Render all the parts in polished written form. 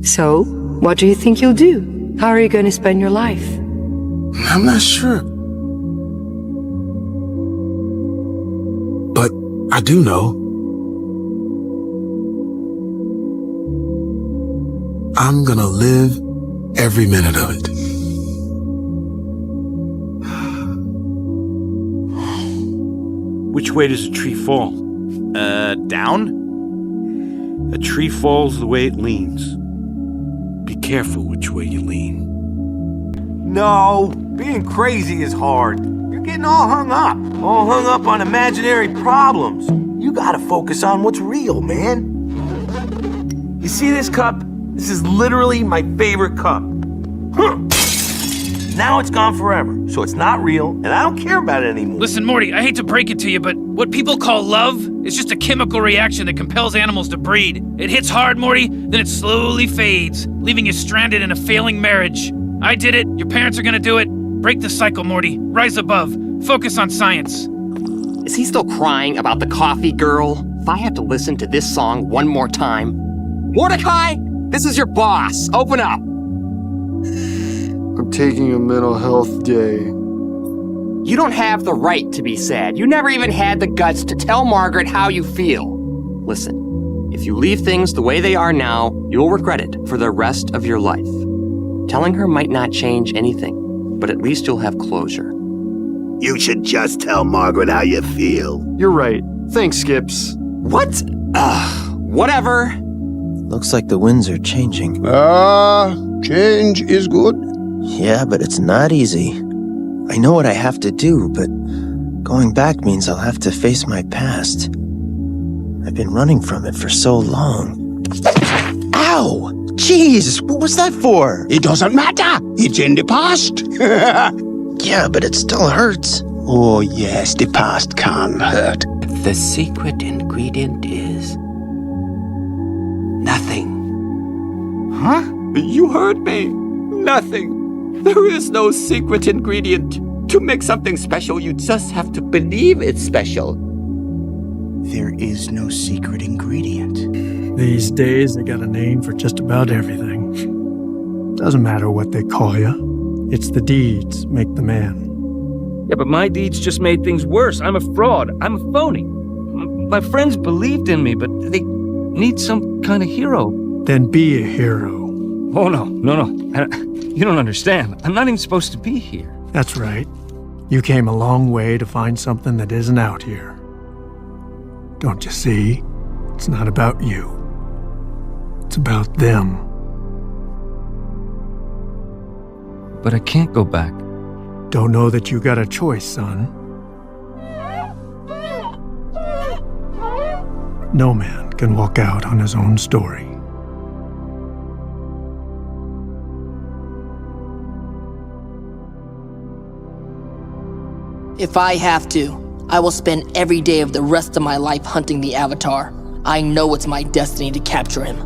So, what do you think you'll do? How are you going to spend your life? I'm not sure. But I do know. I'm gonna live every minute of it. Which way does a tree fall? Down? A tree falls the way it leans. Be careful which way you lean. No, being crazy is hard. You're getting all hung up on imaginary problems. You gotta focus on what's real, man. You see this cup? This is literally my favorite cup. Now it's gone forever, so it's not real, and I don't care about it anymore. Listen, Morty, I hate to break it to you, but what people call love is just a chemical reaction that compels animals to breed. It hits hard, Morty, then it slowly fades, leaving you stranded in a failing marriage. I did it, your parents are gonna do it. Break the cycle, Morty. Rise above. Focus on science. Is he still crying about the coffee girl? If I have to listen to this song one more time... Mordecai, this is your boss. Open up. I'm taking a mental health day. You don't have the right to be sad. You never even had the guts to tell Margaret how you feel. Listen, if you leave things the way they are now, you'll regret it for the rest of your life. Telling her might not change anything, but at least you'll have closure. You should just tell Margaret how you feel. You're right. Thanks, Skips. What? Whatever. Looks like the winds are changing. Change is good. Yeah, but it's not easy. I know what I have to do, but going back means I'll have to face my past. I've been running from it for so long. Ow! Jeez, what was that for? It doesn't matter. It's in the past. Yeah, but it still hurts. Oh, yes, the past can hurt. The secret ingredient is nothing. Huh? You heard me. Nothing. There is no secret ingredient. To make something special, you just have to believe it's special. There is no secret ingredient. These days, they got a name for just about everything. Doesn't matter what they call you. It's the deeds make the man. Yeah, but my deeds just made things worse. I'm a fraud. I'm a phony. My friends believed in me, but they need some kind of hero. Then be a hero. Oh, no. You don't understand. I'm not even supposed to be here. That's right. You came a long way to find something that isn't out here. Don't you see? It's not about you. It's about them. But I can't go back. Don't know that you got a choice, son. No man can walk out on his own story. If I have to, I will spend every day of the rest of my life hunting the Avatar. I know it's my destiny to capture him.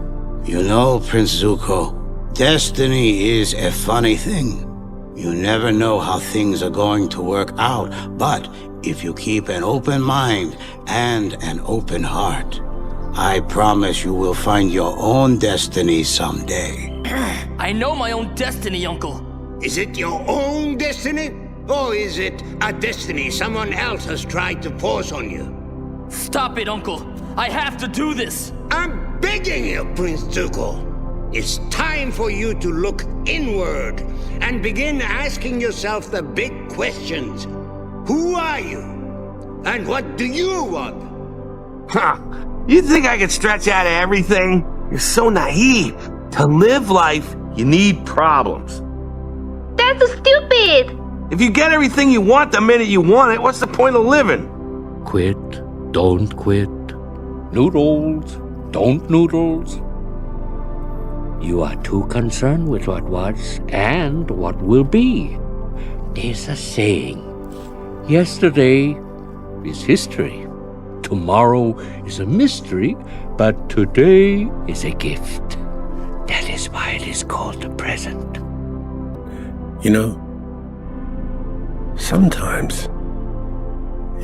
You know, Prince Zuko, destiny is a funny thing. You never know how things are going to work out, but if you keep an open mind and an open heart, I promise you will find your own destiny someday. I know my own destiny, Uncle. Is it your own destiny? Or is it a destiny someone else has tried to force on you? Stop it, Uncle. I have to do this. I'm begging you, Prince Zuko. It's time for you to look inward and begin asking yourself the big questions. Who are you? And what do you want? Huh. You think I could stretch out of everything? You're so naive. To live life, you need problems. That's stupid! If you get everything you want the minute you want it, what's the point of living? Quit, don't quit. Noodles, don't noodles. You are too concerned with what was and what will be. There's a saying. Yesterday is history. Tomorrow is a mystery, but today is a gift. That is why it is called the present. You know, sometimes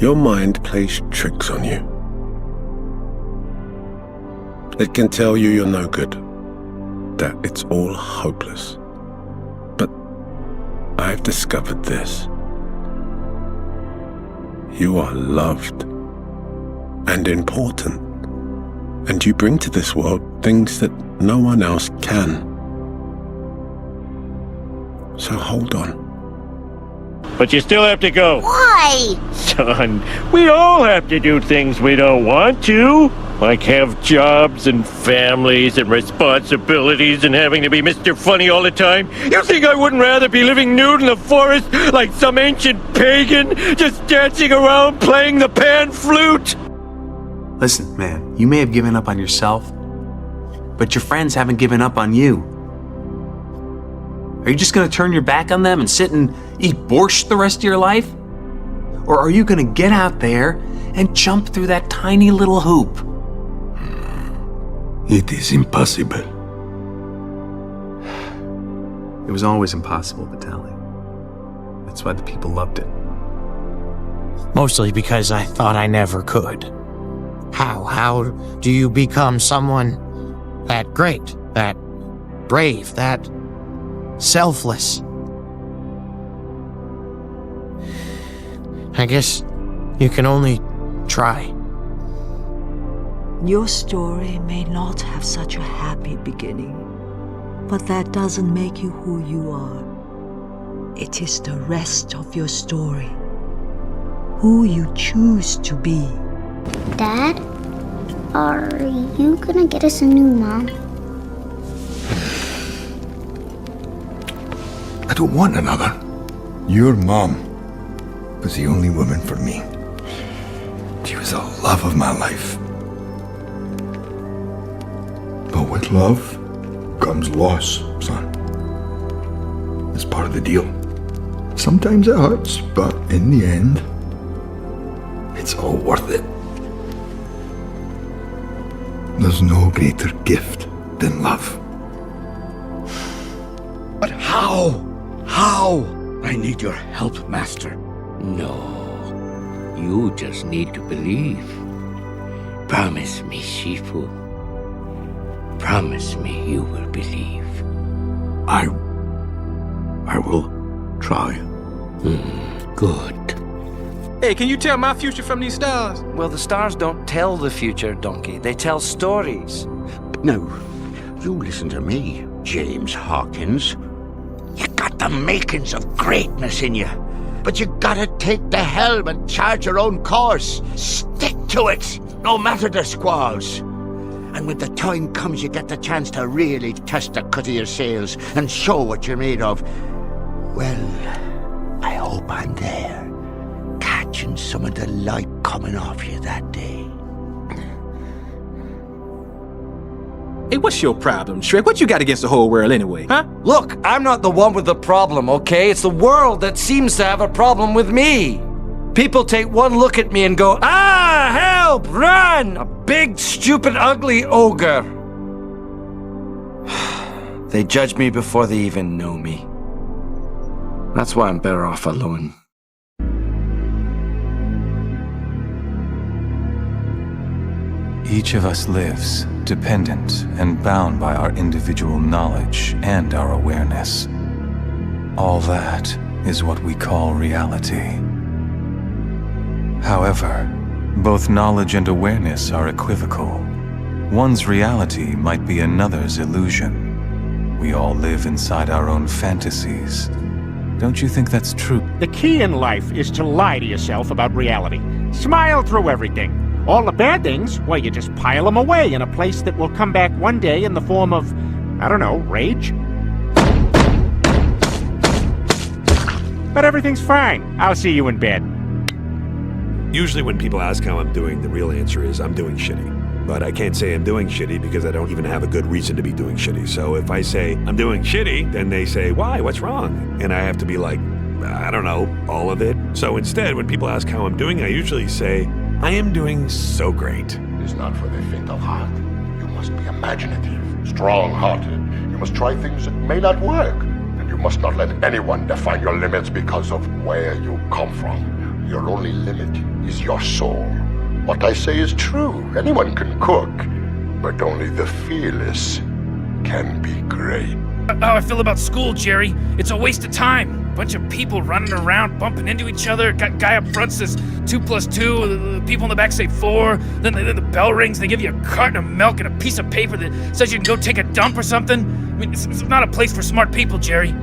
your mind plays tricks on you. It can tell you you're no good. that it's all hopeless. But I've discovered this. You are loved and important, and you bring to this world things that no one else can. So hold on. But you still have to go. Why? Son, we all have to do things we don't want to. Like have jobs and families and responsibilities and having to be Mr. Funny all the time. You think I wouldn't rather be living nude in the forest like some ancient pagan, just dancing around playing the pan flute? Listen, man, you may have given up on yourself, but your friends haven't given up on you. Are you just gonna turn your back on them and sit and eat borscht the rest of your life? Or are you gonna get out there and jump through that tiny little hoop? It is impossible. It was always impossible, Vitaly. That's why the people loved it. Mostly because I thought I never could. How do you become someone that great, that brave, that selfless? I guess you can only try. Your story may not have such a happy beginning, but that doesn't make you who you are. It is the rest of your story, who you choose to be. Dad, are you gonna get us a new mom? I don't want another. Your mom was the only woman for me. She was the love of my life. But with love comes loss, son. It's part of the deal. Sometimes it hurts, but in the end, it's all worth it. There's no greater gift than love. But how? How? I need your help, Master. No. You just need to believe. Promise me, Shifu. Promise me you will believe. I will try. Good. Hey, can you tell my future from these stars? Well, the stars don't tell the future, Donkey. They tell stories. Now, you listen to me, James Hawkins. You got the makings of greatness in you, but you gotta take the helm and chart your own course. Stick to it, no matter the squalls. And when the time comes, you get the chance to really test the cut of your sails and show what you're made of. Well, I hope I'm there, catching some of the light coming off you that day. Hey, what's your problem, Shrek? What you got against the whole world anyway, huh? Look, I'm not the one with the problem, okay? It's the world that seems to have a problem with me. People take one look at me and go, ah, help, run! A big, stupid, ugly ogre. They judge me before they even know me. That's why I'm better off alone. Each of us lives dependent and bound by our individual knowledge and our awareness. All that is what we call reality. However, both knowledge and awareness are equivocal. One's reality might be another's illusion. We all live inside our own fantasies. Don't you think that's true? The key in life is to lie to yourself about reality. Smile through everything. All the bad things, well, you just pile them away in a place that will come back one day in the form of, I don't know, rage? But everything's fine. I'll see you in bed. Usually when people ask how I'm doing, the real answer is I'm doing shitty. But I can't say I'm doing shitty because I don't even have a good reason to be doing shitty. So if I say I'm doing shitty, then they say, why? What's wrong? And I have to be like, I don't know, all of it. So instead, when people ask how I'm doing, I usually say, I am doing so great. It is not for the faint of heart. You must be imaginative, strong-hearted. You must try things that may not work. And you must not let anyone define your limits because of where you come from. Your only limit is your soul. What I say is true. Anyone can cook, but only the fearless can be great. How I feel about school, Jerry. It's a waste of time. Bunch of people running around, bumping into each other. Guy up front says 2 + 2. The people in the back say 4. Then the bell rings. They give you a carton of milk and a piece of paper that says you can go take a dump or something. I mean, it's not a place for smart people, Jerry.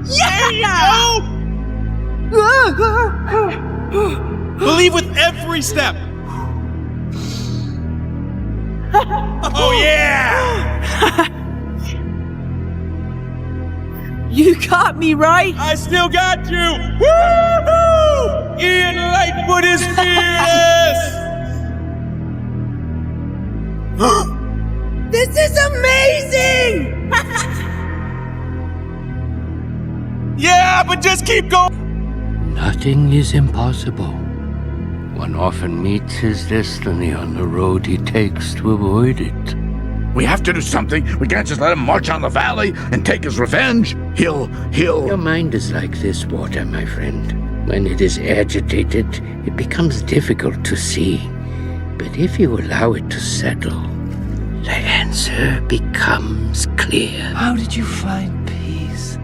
Yeah! Believe with every step. Oh yeah! You got me right. I still got you. Woo-hoo! Ian Lightfoot is fearless. This is amazing! Yeah, but just keep going. Nothing is impossible. One often meets his destiny on the road he takes to avoid it. We have to do something. We can't just let him march on the valley and take his revenge. He'll... Your mind is like this water, my friend. When it is agitated, it becomes difficult to see. But if you allow it to settle, the answer becomes clear. How did you find peace?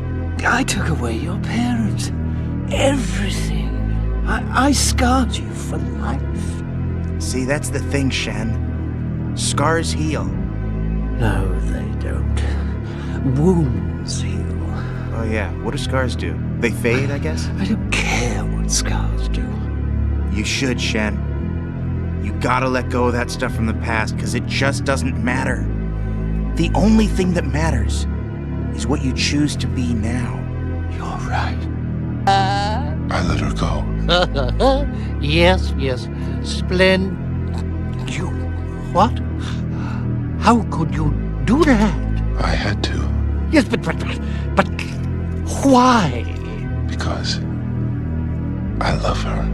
I took away your parents. Everything. I scarred you for life. See, that's the thing, Shen. Scars heal. No, they don't. Wounds heal. Oh yeah, what do scars do? They fade, I guess? I don't care what scars do. You should, Shen. You gotta let go of that stuff from the past, because it just doesn't matter. The only thing that matters is what you choose to be now. You're right. I let her go. Yes. You... What? How could you do that? I had to. Yes, but why? Because I love her.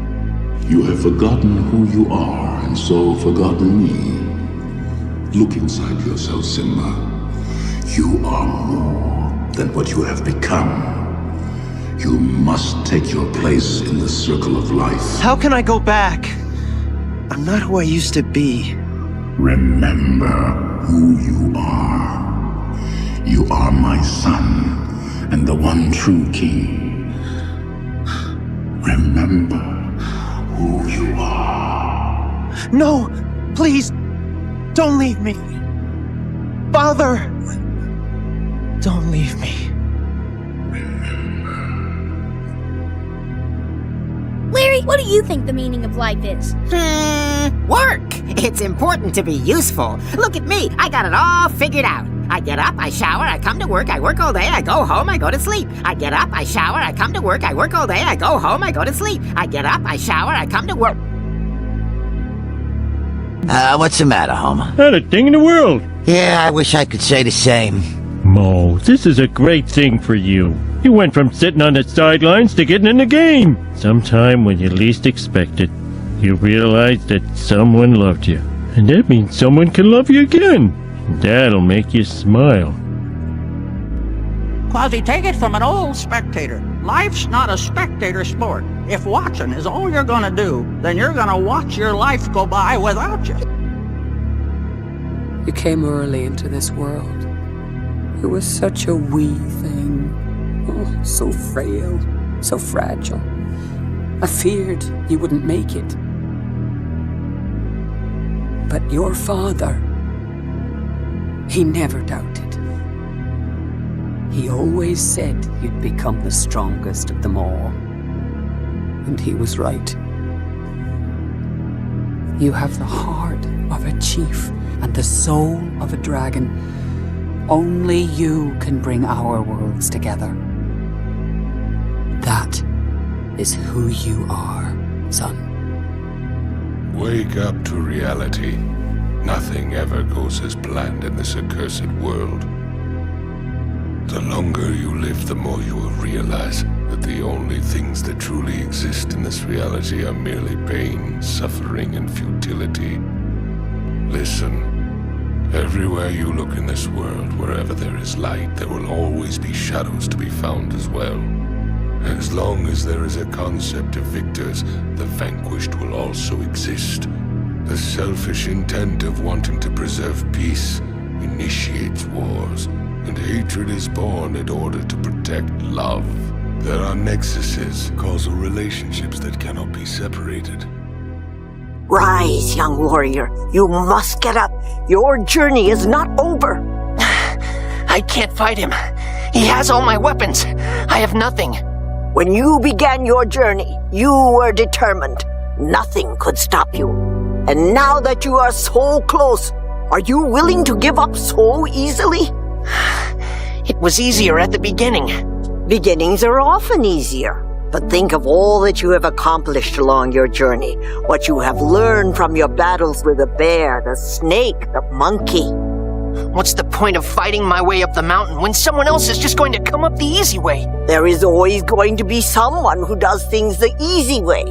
You have forgotten who you are, and so forgotten me. Look inside yourself, Simba. You are more than what you have become. You must take your place in the circle of life. How can I go back? I'm not who I used to be. Remember who you are. You are my son, and the one true king. Remember who you are. No! Please! Don't leave me! Father! Don't leave me. Larry, what do you think the meaning of life is? Work! It's important to be useful. Look at me, I got it all figured out. I get up, I shower, I come to work, I work all day, I go home, I go to sleep. I get up, I shower, I come to work, I work all day, I go home, I go to sleep. I get up, I shower, I come to work. What's the matter, Homer? Not a thing in the world. Yeah, I wish I could say the same. Mo, this is a great thing for you. You went from sitting on the sidelines to getting in the game. Sometime when you least expect it, you realize that someone loved you. And that means someone can love you again. That'll make you smile. Quasi, take it from an old spectator. Life's not a spectator sport. If watching is all you're gonna do, then you're gonna watch your life go by without you. You came early into this world. You were such a wee thing. Oh, so frail, so fragile. I feared you wouldn't make it. But your father, he never doubted. He always said you'd become the strongest of them all. And he was right. You have the heart of a chief and the soul of a dragon. Only you can bring our worlds together. That is who you are, son. Wake up to reality. Nothing ever goes as planned in this accursed world. The longer you live, the more you will realize that the only things that truly exist in this reality are merely pain, suffering, and futility. Listen. Everywhere you look in this world, wherever there is light, there will always be shadows to be found as well. As long as there is a concept of victors, the vanquished will also exist. The selfish intent of wanting to preserve peace initiates wars, and hatred is born in order to protect love. There are nexuses, causal relationships that cannot be separated. Rise, young warrior. You must get up. Your journey is not over. I can't fight him. He has all my weapons. I have nothing. When you began your journey, you were determined. Nothing could stop you. And now that you are so close, are you willing to give up so easily? It was easier at the beginning. Beginnings are often easier. But think of all that you have accomplished along your journey, what you have learned from your battles with the bear, the snake, the monkey. What's the point of fighting my way up the mountain when someone else is just going to come up the easy way? There is always going to be someone who does things the easy way.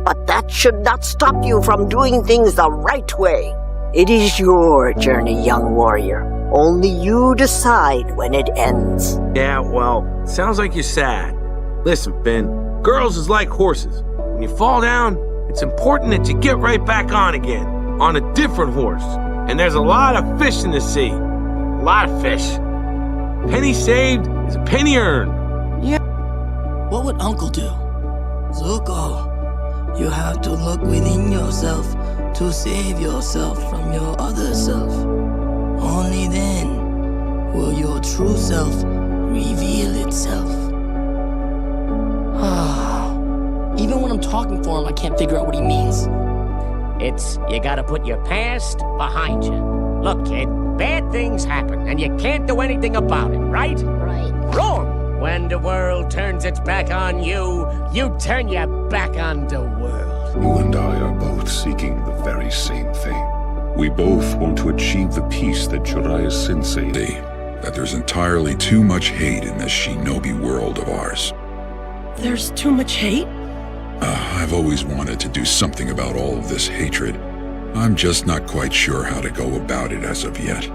But that should not stop you from doing things the right way. It is your journey, young warrior. Only you decide when it ends. Yeah, well, sounds like you're sad. Listen, Finn, girls is like horses. When you fall down, it's important that you get right back on again, on a different horse. And there's a lot of fish in the sea. A lot of fish. Penny saved is a penny earned. Yeah. What would Uncle do? Zuko, you have to look within yourself to save yourself from your other self. Only then will your true self reveal itself. Even when I'm talking for him, I can't figure out what he means. It's you gotta put your past behind you. Look, kid, bad things happen, and you can't do anything about it, right? Right. Wrong! When the world turns its back on you, you turn your back on the world. You and I are both seeking the very same thing. We both want to achieve the peace that Jiraiya Sensei... That there's entirely too much hate in this shinobi world of ours. There's too much hate? I've always wanted to do something about all of this hatred. I'm just not quite sure how to go about it as of yet.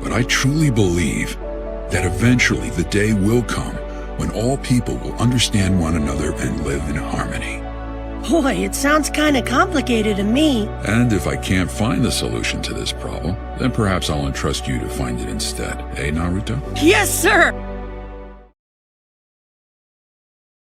But I truly believe that eventually the day will come when all people will understand one another and live in harmony. Boy, it sounds kinda complicated to me. And if I can't find the solution to this problem, then perhaps I'll entrust you to find it instead. Eh, Naruto? Yes, sir!